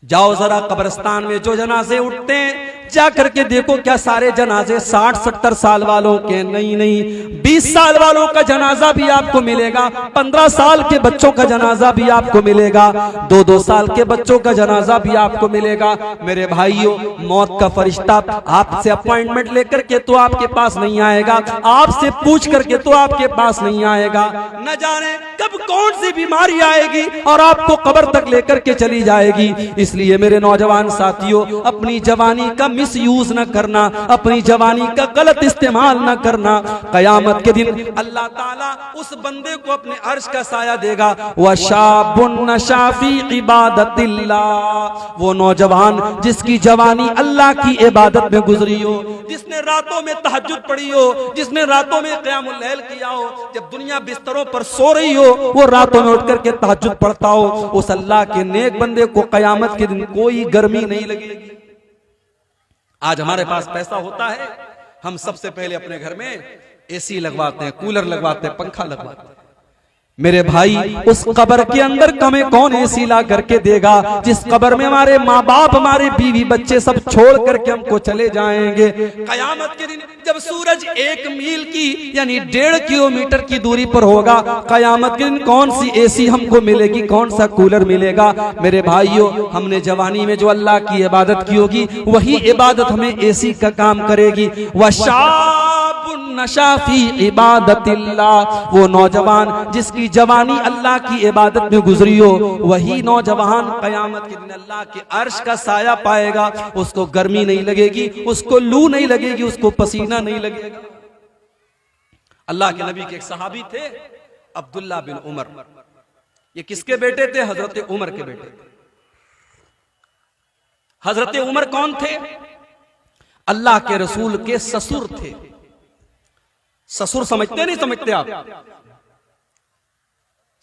जाओ जरा कब्रिस्तान में जो जनाजे उठते हैं जा करके देखो, क्या सारे जनाजे 60-70 साल वालों के? नहीं, 20 साल वालों का जनाजा भी आपको मिलेगा, 15 साल के बच्चों का जनाजा भी आपको मिलेगा, 2-2 साल के बच्चों का जनाजा भी आपको मिलेगा। मेरे भाइयों, मौत का फरिश्ता आपसे अपॉइंटमेंट लेकर के तो आपके पास नहीं आएगा, आपसे पूछ करके तो आपके पास नहीं आएगा। न जाने कब कौन सी बीमारी आएगी और आपको कब्र तक लेकर के चली जाएगी। इसलिए मेरे नौजवान साथियों, अपनी जवानी का मिसयूज न करना, अपनी जवानी का गलत इस्तेमाल न करना। कयामत के दिन अल्लाह ताला उस बंदे को अपने अर्श का साया देगा। वशाबुन नशा फी इबादतिल्लाह, वो नौजवान जिसकी जवानी अल्लाह की इबादत में गुजरी हो, जिसने रातों में तहज्जुद पढ़ी हो, जिसने रातों में क़यामुल लैल किया हो, जब दुनिया बिस्तरों पर सो रही हो वो रातों में उठ करके तहज्जुद पढ़ता हो, उस अल्लाह के नेक बंदे को कयामत के दिन कोई गर्मी नहीं लगेगी। आज हमारे पास पैसा होता है, हम सबसे पहले अपने घर में एसी लगवाते हैं, कूलर लगवाते हैं, पंखा लगवाते हैं। मेरे भाई, उस कब्र के अंदर हमें कौन एसी ला करके देगा, जिस कब्र में हमारे माँ बाप, हमारे बीवी बच्चे सब छोड़ करके हमको चले जाएंगे। कयामत के दिन जब सूरज 1 मील की यानी 1.5 किलोमीटर की दूरी पर होगा, कयामत के दिन कौन सी एसी हमको मिलेगी, कौन सा कूलर मिलेगा? मेरे भाइयों, हमने जवानी में जो अल्लाह की इबादत की होगी वही इबादत हमें एसी का काम करेगी। वशाबुन नशा फी इबादतिल्लाह, वो नौजवान जिसकी जवानी अल्लाह की इबादत में गुजरी हो, वही नौजवान कयामत के दिन अल्लाह के अर्श का साया पाएगा। उसको गर्मी नहीं लगेगी, उसको लू नहीं लगेगी, उसको पसीना नहीं लगेगा। अल्लाह के नबी के एक सहाबी थे, अब्दुल्ला बिन उमर। ये किसके बेटे थे? हजरत उमर के बेटे थे। हजरत उमर कौन थे? अल्लाह के रसूल के ससुर थे। ससुर समझते नहीं समझते आप?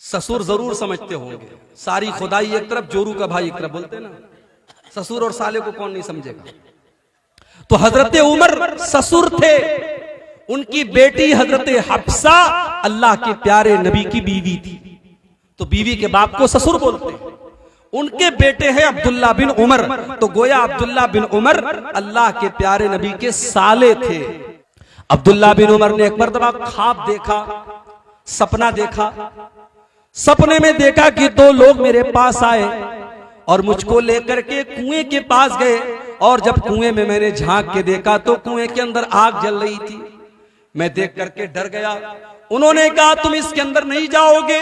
ससुर जरूर समझते होंगे। सारी खुदाई एक तरफ, जोरू का भाई एक तरफ, बोलते ना। ससुर और साले को कौन नहीं समझेगा? तो हजरत उमर ससुर थे, उनकी बेटी हजरत हफ्सा अल्लाह के प्यारे नबी की बीवी थी, तो बीवी के बाप को ससुर बोलते हैं। उनके बेटे हैं अब्दुल्ला बिन उमर, तो गोया अब्दुल्ला बिन उमर अल्लाह के प्यारे नबी के साले थे। अब्दुल्ला बिन उमर ने एक मर्तबा ख्वाब देखा, सपना देखा। सपने में देखा कि 2 लोग मेरे पास आए और मुझको लेकर के कुएं के पास गए, और जब कुएं में मैंने झांक के देखा तो कुएं के अंदर आग जल रही थी। मैं देख करके डर गया। उन्होंने कहा तुम इसके अंदर नहीं जाओगे,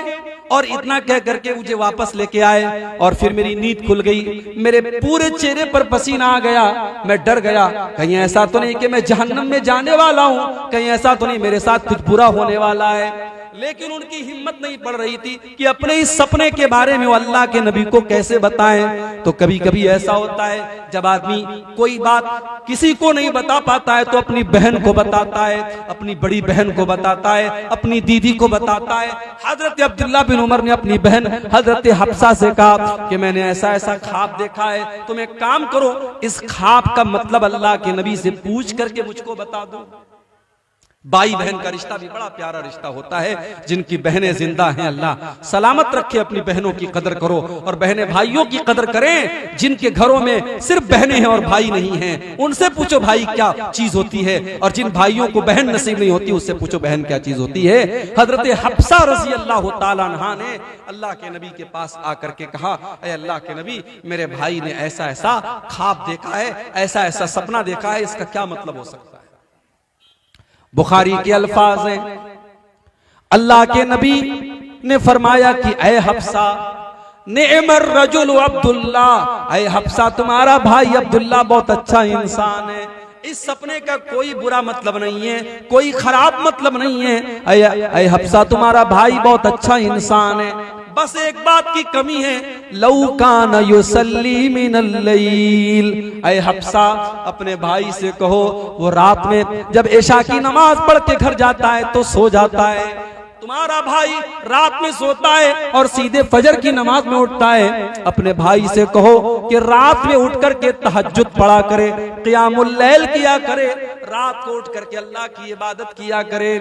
और इतना कह करके मुझे वापस लेके आए, और फिर मेरी नींद खुल गई। मेरे पूरे चेहरे पर पसीना आ गया। मैं डर गया, कहीं ऐसा तो नहीं कि मैं जहन्नम में जाने वाला हूं, कहीं ऐसा तो नहीं मेरे साथ कुछ बुरा होने वाला है। लेकिन उनकी हिम्मत नहीं पड़ रही थी कि अपने इस सपने के बारे में वो अल्लाह के नबी को कैसे बताएं। तो कभी कभी ऐसा होता है, जब आदमी कोई बात किसी को नहीं बता पाता है तो अपनी बहन को बताता है, अपनी बड़ी बहन को बताता है, अपनी दीदी को बताता है। हजरत अब्दुल्ला बिन उमर ने अपनी बहन हजरत हफ्सा से कहा कि मैंने ऐसा ऐसा ख्वाब देखा है, तुम एक काम करो, इस ख्वाब का मतलब अल्लाह के नबी से पूछ करके मुझको बता दो। भाई बहन का रिश्ता भी बड़ा प्यारा रिश्ता होता है। जिनकी बहनें जिंदा हैं, अल्लाह सलामत रखे, अपनी बहनों की कदर करो और बहनें भाइयों की कदर करें। जिनके घरों में सिर्फ बहनें हैं और भाई नहीं हैं, उनसे पूछो भाई क्या चीज होती है, और जिन भाइयों को बहन नसीब नहीं होती उससे पूछो बहन क्या चीज होती है। हजरत हफ्सा रजी अल्लाह तआला अन्हा ने अल्लाह के नबी के पास आकर के कहा, ऐ अल्लाह के नबी, मेरे भाई ने ऐसा ऐसा ख्वाब देखा है, ऐसा ऐसा सपना देखा है, इसका क्या मतलब हो सकता है? बुखारी के अल्फाज हैं, अल्लाह के नबी ने फरमाया कि ऐ हफ्सा, नेमर रजुल अब्दुल्ला, ऐ हफ्सा तुम्हारा भाई अब्दुल्ला बहुत अच्छा इंसान है। इस सपने का कोई बुरा मतलब नहीं है, कोई खराब मतलब नहीं है। ऐ हफ्सा तुम्हारा भाई बहुत अच्छा इंसान है, बस एक बात की कमी है, लौ कान युसल्ली मिनल लैल। ऐ हफ्सा अपने भाई से कहो वो रात में जब इशा की नमाज पढ़ के घर जाता है तो सो जाता है। तुम्हारा भाई रात में सोता है और सीधे फजर की नमाज में उठता है। अपने भाई से कहो कि रात में उठ करके तहज्जुद पढ़ा करे, क़ियामुल लैल किया करे, रात को उठ करके अल्लाह की इबादत किया करे।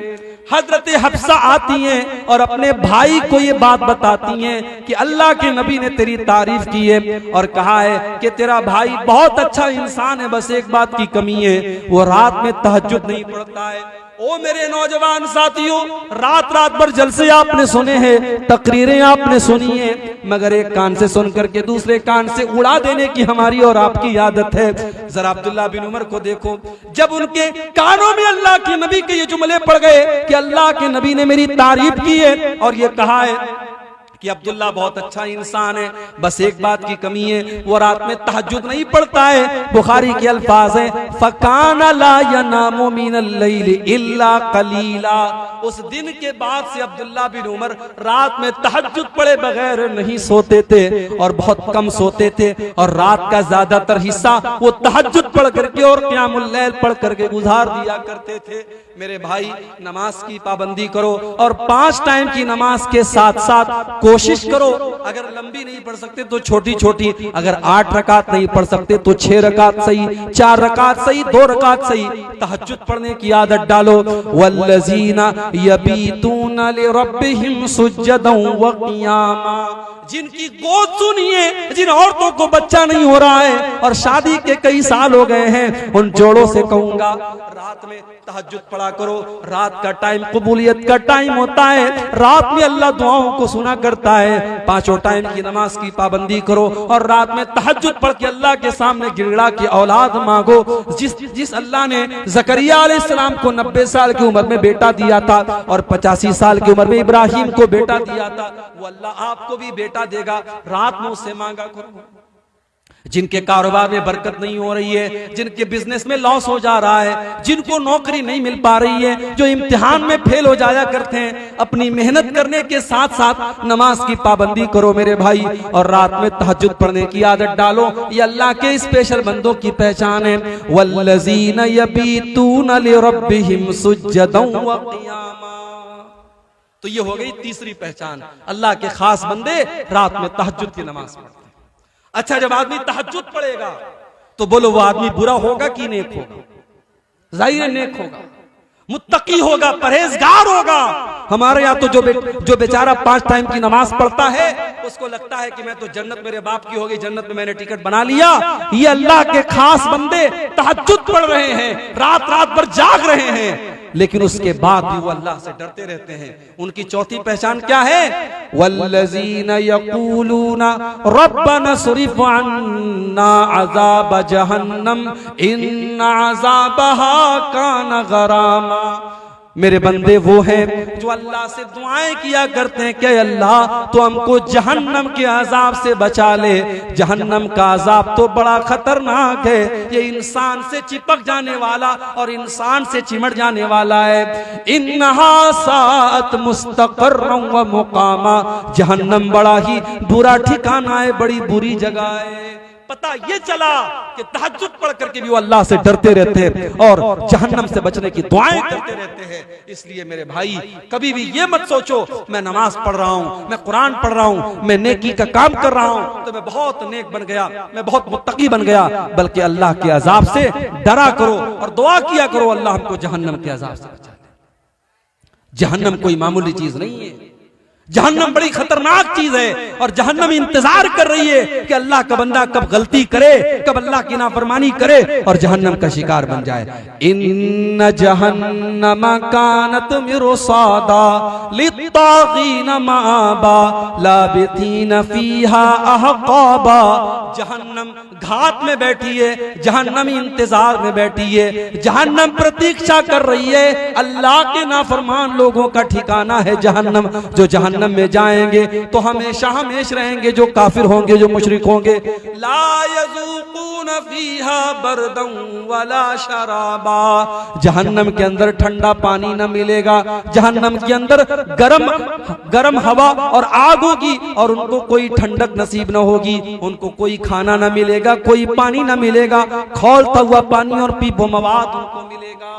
हजरत हफ्सा आती हैं और अपने भाई को ये बात बताती हैं कि अल्लाह के नबी ने तेरी तारीफ की है और कहा है कि तेरा भाई बहुत अच्छा इंसान है, बस एक बात की कमी है, वो रात में तहज्जुद नहीं पढ़ता है। ओ मेरे नौजवान साथियों, रात रात भर जलसे आपने सुने हैं, तकरीरें आपने सुनी है, मगर एक कान से सुन करके दूसरे कान से उड़ा देने की हमारी और आपकी आदत है। जरा अब्दुल्ला बिन उमर को देखो, जब उनके कानों में अल्लाह के नबी के ये जुमले पड़ गए कि अल्लाह के नबी ने मेरी तारीफ की है और ये कहा है कि अब्दुल्ला बहुत अच्छा इंसान है, बस एक बात की कमी है, वो रात में तहज्जुद नहीं पढ़ता है। बुखारी के अल्फाज हैं, फकाना ला यनामु मिनल लैल इल्ला कलीला। उस दिन के बाद से अब्दुल्ला बिन उमर रात में तहज्जुद पढ़े बगैर नहीं सोते थे और बहुत कम सोते थे और रात का ज्यादातर हिस्सा वो तहज्जुद पढ़ करके और क़ियामुल लैल पढ़ करके गुजार दिया करते थे। मेरे भाई, नमाज की पाबंदी करो और 5 टाइम की नमाज के साथ साथ कोशिश करो, अगर लंबी नहीं पढ़ सकते तो छोटी छोटी, अगर 8 रकात नहीं पढ़ सकते तो 6 रकात सही, 4 रकात सही, 2 रकात सही, तहज्जुद पढ़ने की आदत डालो। वल्लज़ीना यबीतूना लिरब्बिहिम सुज्जदन व क़ियामा। जिनकी गोद सुनिए, जिन औरतों को बच्चा नहीं हो रहा है और शादी के कई साल हो गए हैं, उन जोड़ों से कहूंगा रात में तहज्जुद पढ़ा करो। रात का टाइम कबूलियत का टाइम होता है, रात में अल्लाह दुआओं को सुना करता है। 5 टाइम की नमाज की पाबंदी करो और रात में तहज्जुद पढ़ के अल्लाह के सामने गिड़गिड़ा के औलाद मांगो। जिस अल्लाह ने ज़करिया अलैहिस्सलाम को 90 साल की उम्र में बेटा दिया था और 85 साल की उम्र में इब्राहिम को बेटा दिया था, वो अल्लाह आपको भी बेटा देगा। रात में उससे मांगा करो। जिनके कारोबार में बरकत नहीं हो रही है, जिनके बिजनेस में लॉस हो जा रहा है, जिनको नौकरी नहीं मिल पा रही है, जो इम्तिहान में फेल हो जाया करते हैं, अपनी मेहनत करने के साथ साथ नमाज की पाबंदी करो मेरे भाई और रात में तहज्जुद पढ़ने की आदत डालो। ये अल्लाह के स्पेशल बंदों की पहचान है। वल्लज़ीना यबीतूना लिरब्बिहिम सुज्जदन व क़ियामा। तो ये हो गई तीसरी पहचान, अल्लाह के खास बंदे रात में तहज्जुद की नमाज पढ़ते हैं। अच्छा, जब आदमी तहज्जुद पढ़ेगा तो बोलो वो आदमी बुरा होगा कि नेक होगा? जाहिर है नेक होगा, मुत्तकी होगा, परहेजगार होगा। हमारे यहाँ तो जो बेचारा 5 टाइम की नमाज पढ़ता है उसको लगता है कि मैं तो जन्नत मेरे बाप की होगी, जन्नत में मैंने टिकट बना लिया। ये अल्लाह के खास बंदे तहज्जुद पढ़ रहे हैं, रात रात भर जाग रहे हैं, लेकिन उसके बाद भी वो अल्लाह से डरते रहते हैं। उनकी चौथी पहचान क्या है? वल्लज़ीना यक़ूलूना रब्बना सुरिफ़ अन्ना अज़ाब जहन्नम इन्ना अज़ाबहा कान गरामा। मेरे बंदे वो हैं जो अल्लाह से दुआएं किया करते हैं कि अल्लाह तो हमको जहन्नम के अजाब से बचा ले। जहन्नम का अजाब तो बड़ा खतरनाक है, ये इंसान से चिपक जाने वाला और इंसान से चिमट जाने वाला है। इन्नहा साअत मुस्तक़र्रन व मुक़ामा। जहन्नम बड़ा ही बुरा ठिकाना है, बड़ी बुरी जगह है। पता ये चला कि तहज्जुद पढ़ करके भी वो अल्लाह से डरते रहते हैं और जहन्नम से बचने की दुआएं करते रहते हैं। इसलिए मेरे भाई, कभी भी ये मत सोचो मैं नमाज पढ़ रहा हूँ, मैं कुरान पढ़ रहा हूँ, मैं नेकी का काम कर रहा हूँ तो मैं बहुत नेक बन गया, मैं बहुत मुत्तकी बन गया। बल्कि अल्लाह के अजाब से डरा करो और दुआ किया करो अल्लाह हमको जहन्नम के अजाब से बचा ले। जहन्नम कोई मामूली चीज नहीं है, जहन्नम बड़ी खतरनाक चीज है और जहन्नम इंतजार कर रही है कि अल्लाह का बंदा कब गलती करे, कब अल्लाह की नाफरमानी करे और जहन्नम का शिकार बन जाए। इन्न जहन्नम कानत मिरसादा लित्तागीन माबा लाबितीन फीहा अहकाबा। जहन्नम घाट में बैठी है, जहन्नम इंतजार में बैठी है, जहन्नम प्रतीक्षा कर रही है। अल्लाह के नाफरमान लोगों का ठिकाना है जहन्नम। जो जहन्नम में जाएंगे तो हमेशा हमेश रहेंगे, जो काफिर होंगे, जो मुशरिक होंगे। ला यज़ूक़ून फीहा बरदन वला शराबा। जहन्नम के अंदर ठंडा पानी न मिलेगा, जहन्नम के अंदर गरम हवा और आग होगी और उनको कोई ठंडक नसीब न होगी, उनको कोई खाना न मिलेगा, कोई पानी न मिलेगा, खौलता हुआ पानी और पीपो मवाद उनको मिलेगा।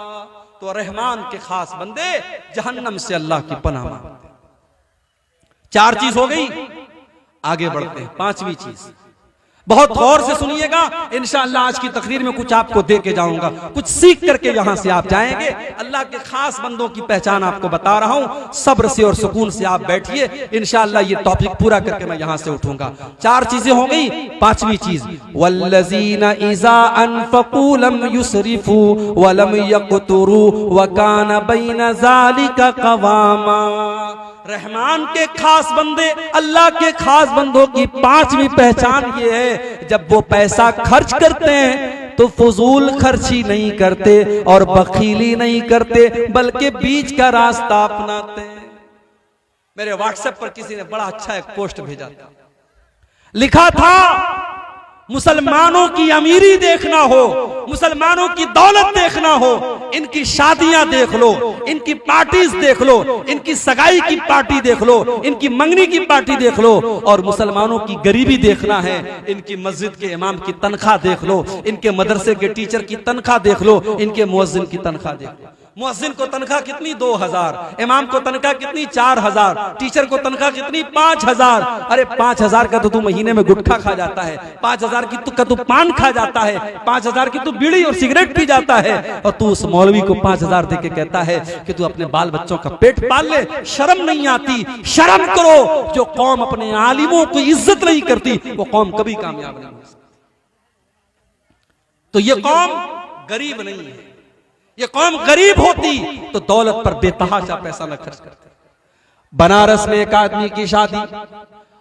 तो रहमान के खास बंदे जहन्नम से अल्लाह की पनाह मांगते। 4 चीज हो गई, आगे बढ़ते हैं। 5वीं चीज, बहुत गौर से सुनिएगा, इंशाअल्लाह आज की तकरीर में कुछ आपको दे के जाऊंगा, कुछ सीख करके यहां से आप जाएंगे। अल्लाह के खास बंदों की पहचान आपको बता रहा हूं, सब्र से और सुकून से आप बैठिए, इंशाअल्लाह ये टॉपिक पूरा करके मैं यहां से उठूंगा। 4 चीजें हो गई, 5वीं चीज वल्लज़ीना इज़ा अनफ़क़ू लम युसरिफ़ू व लम यक़तुरू व कान बैन ज़ालिका क़वामा। रहमान के खास बंदे, अल्लाह के खास बंदों की 5वीं पहचान ये है, जब वो पैसा खर्च करते हैं तो फजूल खर्ची नहीं करते और बखीली नहीं करते, बल्कि बीच का रास्ता अपनाते हैं। मेरे व्हाट्सएप पर किसी ने बड़ा अच्छा एक पोस्ट भेजा था, लिखा था मुसलमानों की अमीरी देखना हो, मुसलमानों की दौलत देखना हो, इनकी शादियां देख लो, इनकी पार्टीज देख लो, इनकी सगाई की पार्टी देख लो, इनकी मंगनी की पार्टी देख लो, और मुसलमानों की गरीबी देखना है, इनकी मस्जिद के इमाम की तनख्वाह देख लो, इनके मदरसे के टीचर की तनख्वाह देख लो, इनके मुअज्जिन की तनख्वाह देख लो। मुअज्जिन को तनख्वाह कितनी 2000, इमाम को तनख्वाह कितनी 4000, टीचर को तनख्वाह कितनी 5000। अरे 5000 का तो तू महीने में गुटखा खा जाता है, 5000 की तू पान खा जाता है, 5000 की तू बीड़ी और सिगरेट पी जाता है, और तू उस मौलवी को 5000 दे के कहता है कि तू अपने बाल बच्चों का पेट पाल ले। शर्म नहीं आती? शर्म करो। जो कौम अपने आलिमों को इज्जत नहीं करती वो कौम कभी कामयाब नहीं हो सकती। तो ये कौम गरीब नहीं है, ये कौम गरीब होती तो दौलत पर बेतहाशा पैसा न खर्च करते। बनारस में एक आदमी की शादी,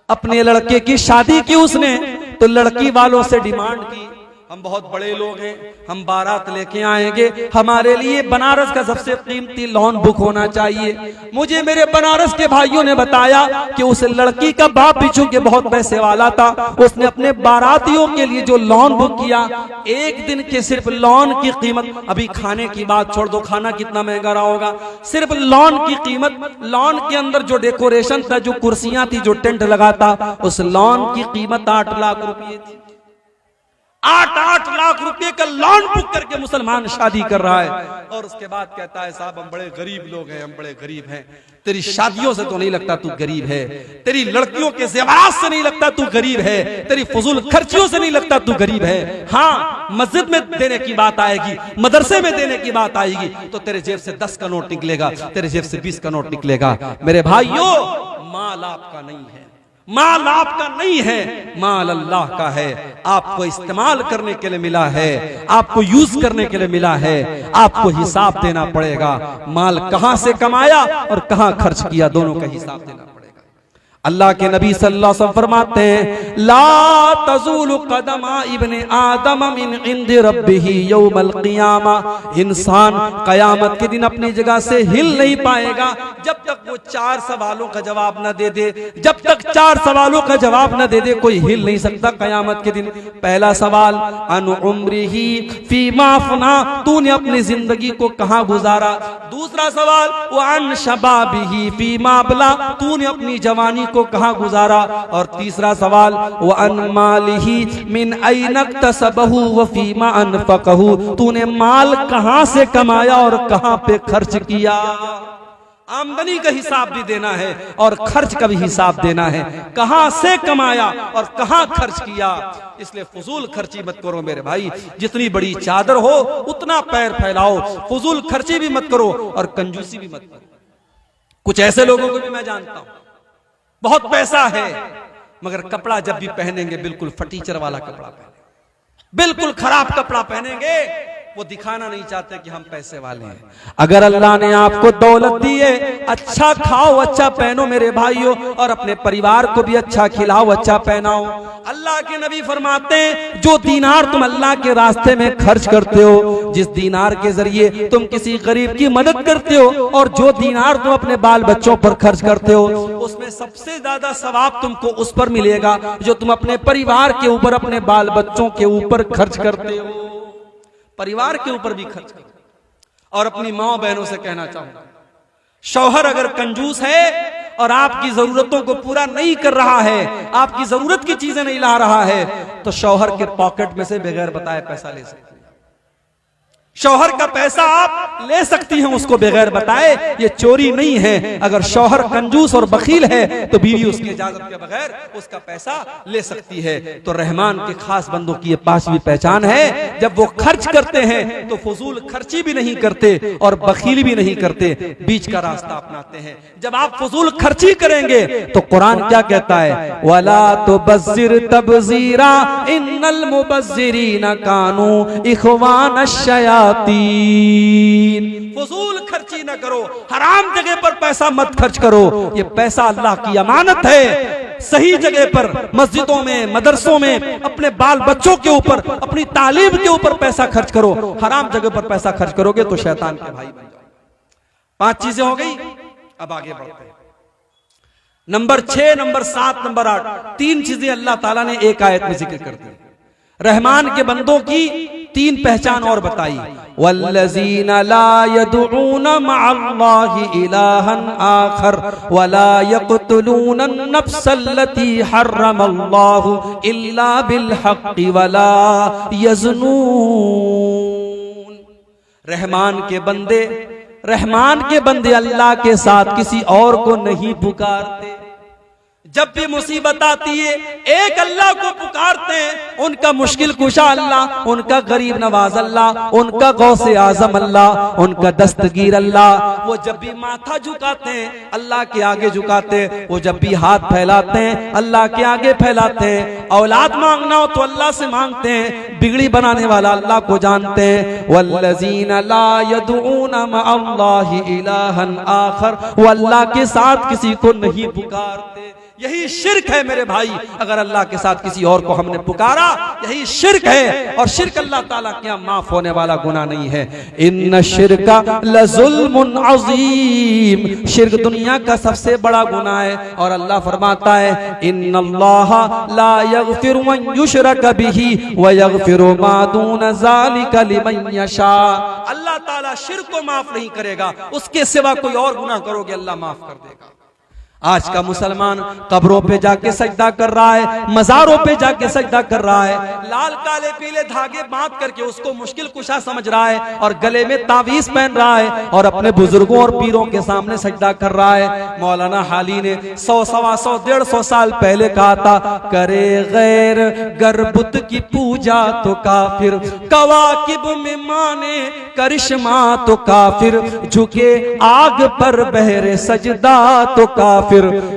अपने लड़के की शादी की उसने, तो लड़की वालों से डिमांड की, हम बहुत बड़े लोग हैं, हम बारात लेके आएंगे, हमारे लिए बनारस का सबसे कीमती लॉन बुक होना चाहिए। मुझे मेरे बनारस के भाइयों ने बताया कि उस लड़की का बाप भी चूंकि बहुत पैसे वाला था, उसने अपने बारातियों के लिए जो लॉन बुक किया, एक दिन के सिर्फ लॉन की कीमत, अभी खाने की बात छोड़ दो, खाना कितना महंगा रहा होगा, सिर्फ लॉन की कीमत, लॉन के अंदर जो डेकोरेशन था, जो कुर्सियां थी, जो टेंट लगा था, उस लॉन की कीमत 8 लाख रुपए थी। 8 लाख रुपए का लॉन बुक करके मुसलमान शादी कर रहा है, और उसके बाद कहता है साहब हम बड़े गरीब लोग हैं, हम बड़े गरीब हैं। तेरी शादियों से तो नहीं लगता तू गरीब है, तेरी लड़कियों के ज़ेवरात से नहीं लगता तू गरीब है, तेरी फजूल खर्चियों से नहीं लगता तू गरीब है। हाँ, मस्जिद में देने की बात आएगी, मदरसे में देने की बात आएगी तो तेरे जेब से 10 का नोट निकलेगा, तेरे जेब से 20 का नोट निकलेगा। मेरे भाइयों, माल आपका नहीं है, माल आपका नहीं है, माल अल्लाह का है। आपको इस्तेमाल करने के लिए मिला है, आपको यूज करने के लिए मिला है, आपको हिसाब देना पड़ेगा। माल कहां से कमाया और कहां खर्च किया, दोनों का हिसाब देना पड़ेगा। अल्लाह के नबी सल्लल्लाहु अलैहि वसल्लम फरमाते हैं, ला तज़ूलु क़दमा इब्ने आदम मिन इंदि रब्बिही यौमल क़ियामा। इंसान क़यामत के दिन अपनी जगह से हिल नहीं पाएगा जब तक वो 4 सवालों का जवाब न दे दे। जब तक 4 सवालों का जवाब न दे दे कोई हिल नहीं सकता क़यामत के दिन। पहला सवाल, अन उम्रिही फीमा अफ़ना, तूने अपनी जिंदगी को कहां गुजारा। दूसरा सवाल, व अन शबाबिही फीमा अबला, तूने अपनी जवानी को कहां गुजारा। और तीसरा सवाल, व अन मालिही मिन ऐन इक्तसबहु व फीमा अनफक़हु, तूने माल कहां से कमाया और कहां पे खर्च किया। आमदनी का हिसाब भी देना है और खर्च का भी हिसाब देना है, कहां से कमाया और कहां खर्च किया। इसलिए फजूल खर्ची मत करो मेरे भाई, जितनी बड़ी चादर हो उतना पैर फैलाओ, फजूल खर्ची भी मत करो और कंजूसी भी मत करो। कुछ ऐसे लोगों को भी मैं जानता हूं, बहुत पैसा है मगर कपड़ा जब भी पहनेंगे बिल्कुल फटीचर वाला कपड़ा पहनेंगे, बिल्कुल खराब कपड़ा पहनेंगे। वो दिखाना नहीं चाहते कि हम पैसे वाले हैं। अगर अल्लाह ने आपको दौलत दी है, अच्छा खाओ, अच्छा पहनो मेरे भाइयों, और अपने परिवार को भी अच्छा खिलाओ, अच्छा पहनाओ। अल्लाह के नबी फरमाते हैं, जो दीनार तुम अल्लाह के रास्ते में खर्च करते हो, जिस दीनार के जरिए तुम किसी गरीब की मदद करते हो, और जो दीनार तुम अपने बाल बच्चों पर खर्च करते हो, उसमें सबसे ज्यादा सवाब तुमको उस पर मिलेगा जो तुम अपने परिवार के ऊपर, अपने बाल बच्चों के ऊपर खर्च करते हो। परिवार के ऊपर भी खर्च करो। और अपनी माँ बहनों से कहना चाहूंगा, शौहर अगर कंजूस है और आपकी जरूरतों को पूरा नहीं कर रहा है, आपकी जरूरत की चीजें नहीं ला रहा है, तो शौहर के पॉकेट में से बगैर बताए पैसा ले सकते हैं। शौहर का पैसा आप ले सकती हैं उसको बगैर बताए, ये चोरी नहीं है। अगर शौहर कंजूस और बखील है तो बीवी उसकी इजाजत के बगैर उसका पैसा ले सकती है। तो रहमान के खास बंदों की ये पांचवी पहचान है, जब वो खर्च करते हैं तो फजूल खर्ची भी नहीं करते और बखीली भी नहीं करते, बीच का रास्ता अपनाते हैं। जब आप फजूल खर्ची करेंगे तो कुरान क्या कहता है, वला तुबज़िर तबज़ीरा इन्नल मुबज़्ज़िरीना कानू इख़वान अश्शयातीन। फजूल खर्ची न करो, हराम जगह पर पैसा मत खर्च करो। ये पैसा अल्लाह की अमानत है, सही जगह पर मस्जिदों में, मदरसों में, अपने बाल बच्चों के ऊपर, अपनी तालीम के ऊपर पैसा खर्च करो। हराम जगह पर पैसा खर्च करोगे तो शैतान के भाई बन जाओगे। 5 चीजें हो गई, अब आगे बढ़ते हैं। नंबर 6, नंबर 7, नंबर 8, 3 चीजें अल्लाह ताला ने एक आयत में जिक्र कर दी। रहमान के बंदों की 3 पहचान और बताई, वल्लज़ीना ला यदऊना मअल्लाहि इलाहन आखर वला यक़्तुलूना अन्नफ्सल्लती हर्रमल्लाहु इल्ला बिलहक़्क़ि वला यज़नून। रहमान के बंदे अल्लाह के साथ किसी और को नहीं पुकारते। जब भी मुसीबत आती है एक अल्लाह को पुकारते हैं। उनका मुश्किल कुशा अल्लाह, उनका गरीब नवाज अल्लाह, उनका गौसे आजम अल्लाह, उनका दस्तगीर अल्लाह। वो जब भी माथा झुकाते हैं अल्लाह के आगे झुकाते हैं, वो जब भी हाथ फैलाते हैं अल्लाह के आगे फैलाते हैं। औलाद मांगना हो तो अल्लाह से मांगते हैं, बिगड़ी बनाने वाला अल्लाह को जानते हैं। वल्लज़ीना ला यदऊना मअल्लाहि इलाहन आखर, वो अल्लाह के साथ किसी को नहीं पुकारते। यही शिर्क है मेरे भाई, अगर अल्लाह के साथ किसी और को हमने पुकारा यही शिर्क है। और शिर्क अल्लाह ताला के यहाँ माफ होने वाला गुनाह नहीं है। इन्न शिर्का लज़ुल्मुन अज़ीम, शिर्क दुनिया का सबसे बड़ा गुनाह है। और अल्लाह फरमाता है, इन्नल्लाह ला यग़फिरु अन युशरक बिही व यग़फिरु मा दून ज़ालिका लिमन यशा। अल्लाह ताला शिर्क को माफ नहीं करेगा, उसके सिवा कोई और गुनाह करोगे अल्लाह माफ कर देगा। आज का मुसलमान कब्रों पे जाके सजदा कर रहा है, मजारों पे जाके सजदा कर रहा है, लाल काले पीले धागे बांध करके उसको मुश्किल कुशा समझ रहा है और गले में तावीज पहन रहा है और अपने बुजुर्गों और पीरों के सामने सजदा कर रहा है। मौलाना हाली ने 100, 125, 150 साल पहले कहा था, करे गैर गर्बुत की पूजा तो काफिर, कवाकिब में माने करिश्मा तो काफिर, झुके आग पर बहरे सजदा तो काफिर,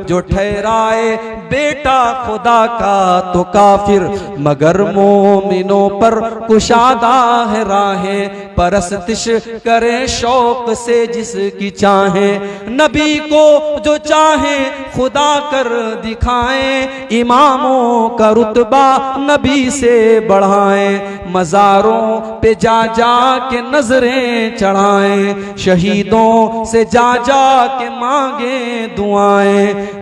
जो ठहराए बेटा खुदा का तो काफिर, मगर मोमिनों पर कुशादा है राहें, परस्तिश करे शौक से जिसकी चाहे, नबी को जो चाहे खुदा कर दिखाएं, इमामों का रुतबा नबी से बढ़ाएं, मजारों पे जा जा के नजरें चढ़ाएं, शहीदों से जा जा के मांगे दुआएं,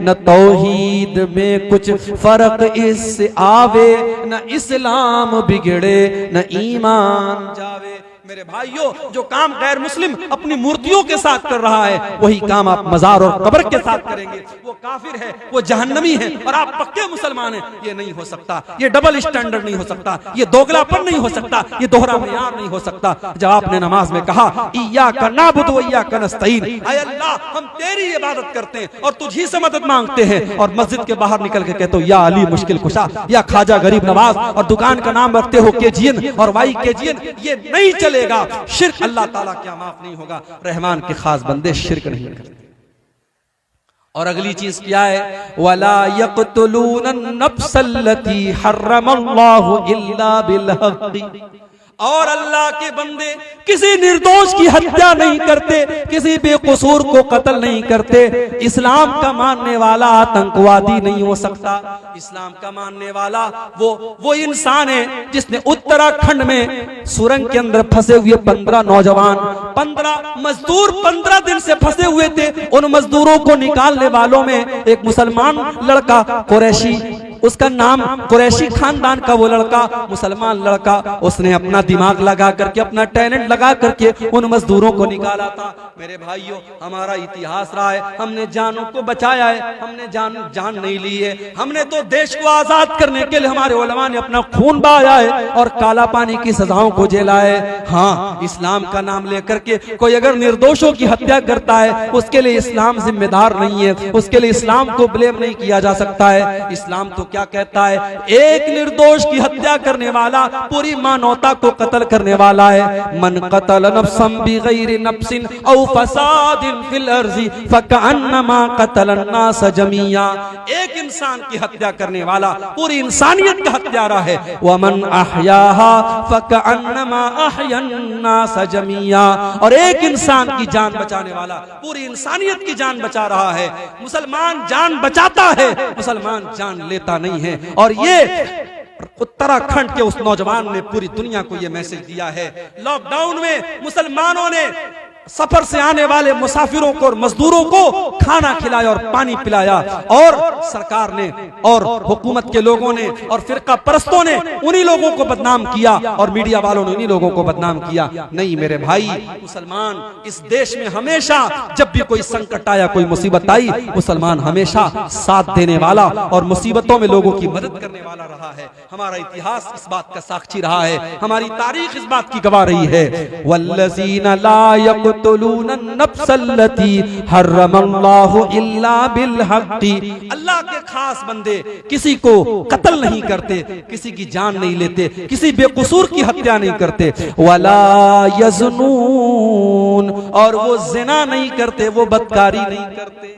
न तौहीद में कुछ फर्क इससे आवे, न इस्लाम बिगड़े न ईमान जावे। मेरे भाइयों, जो काम गैर मुस्लिम अपनी मूर्तियों के साथ कर रहा है वही काम आप मजार और कब्र के साथ करेंगे, वो काफिर है, वो जहन्नमी है और आप पक्के मुसलमान हैं। ये नहीं हो सकता, ये डबल स्टैंडर्ड नहीं हो सकता, ये दोगलापन नहीं हो सकता, ये दोहरा मेयार नहीं हो सकता। जब आपने नमाज में कहा इय्याका नअबुदु व इय्याका नस्तईन, ऐ अल्लाह हम तेरी इबादत करते हैं और तुझी से मदद मांगते हैं, और मस्जिद के बाहर निकल के कहते हो या अली मुश्किल कुशा, या ख्वाजा गरीब नवाज, और दुकान का नाम रखते हो केजीएन और वाई केजीएन, ये नहीं चले। शिर्क अल्लाह ताला क्या माफ नहीं होगा। रहमान के खास बंदे शिर्क नहीं करते। और अगली चीज क्या है, वला यक़्तुलूना नफ्सल्लती हर्रमल्लाहु इल्ला बिलहक़्क़ि, और अल्लाह के बंदे किसी निर्दोष की हत्या नहीं करते, किसी बेकसूर को कत्ल नहीं करते। इस्लाम का मानने वाला आतंकवादी नहीं हो सकता। इस्लाम का मानने वाला वो इंसान है जिसने उत्तराखंड में सुरंग के अंदर फंसे हुए 15 नौजवान, 15 मजदूर 15 दिन से फंसे हुए थे। उन मजदूरों को निकालने वालों में एक मुसलमान लड़का कुरैशी उसका नाम कुरैशी खानदान का वो लड़का, मुसलमान लड़का, उसने अपना दिमाग लगा करके, अपना टैलेंट लगा करके उन मजदूरों को निकाला था। मेरे भाइयों, हमारा इतिहास रहा है, हमने जानों को बचाया है, हमने जान नहीं ली है। हमने तो देश को आजाद करने के लिए हमारे उलमा ने अपना खून बहाया है और काला पानी की सजाओं को झेला है। हाँ, इस्लाम का नाम लेकर के कोई अगर निर्दोषों की हत्या करता है, उसके लिए इस्लाम जिम्मेदार नहीं है, उसके लिए इस्लाम को ब्लेम नहीं किया जा सकता है। इस्लाम तो क्या कहता है, एक निर्दोष की हत्या करने वाला पूरी मानवता को कत्ल करने वाला है। मन कतल नफ्सन बिगैरि नफ्सिन औ फसादिन फिल अर्ज़ि फकअन्नमा कतल अन्नास जमीया। एक इंसान की हत्या करने वाला पूरी इंसानियत का हत्यारा है। वमन अहयाहा फकअन्नमा अहयन्नास जमीया। और एक इंसान की जान बचाने वाला पूरी इंसानियत की जान बचा रहा है। मुसलमान जान बचाता है, मुसलमान जान लेता नहीं है। और ये उत्तराखंड के उस नौजवान ने पूरी दुनिया को यह मैसेज दिया है। लॉकडाउन में मुसलमानों ने सफर से आने वाले मुसाफिरों को और मजदूरों को खाना खिलाया और पानी पिलाया, और सरकार ने और हुकूमत के लोगों ने और फिरका परस्तों ने उन्हीं लोगों को बदनाम किया और मीडिया वालों ने उन्हीं लोगों को बदनाम किया। नहीं मेरे भाई, मुसलमान इस देश में हमेशा जब भी कोई संकट आया, कोई मुसीबत आई, मुसलमान हमेशा साथ देने वाला और मुसीबतों में लोगों की मदद करने वाला रहा है। हमारा इतिहास इस बात का साक्षी रहा है, हमारी तारीख इस बात की गवाह रही है। वल्लज़ीना ला अल्लाह के खास बंदे किसी को कत्ल नहीं करते, किसी की जान नहीं लेते, किसी बेकसूर की हत्या नहीं करते। वला यज़नून, और वो ज़िना नहीं करते, वो बदकारी नहीं करते।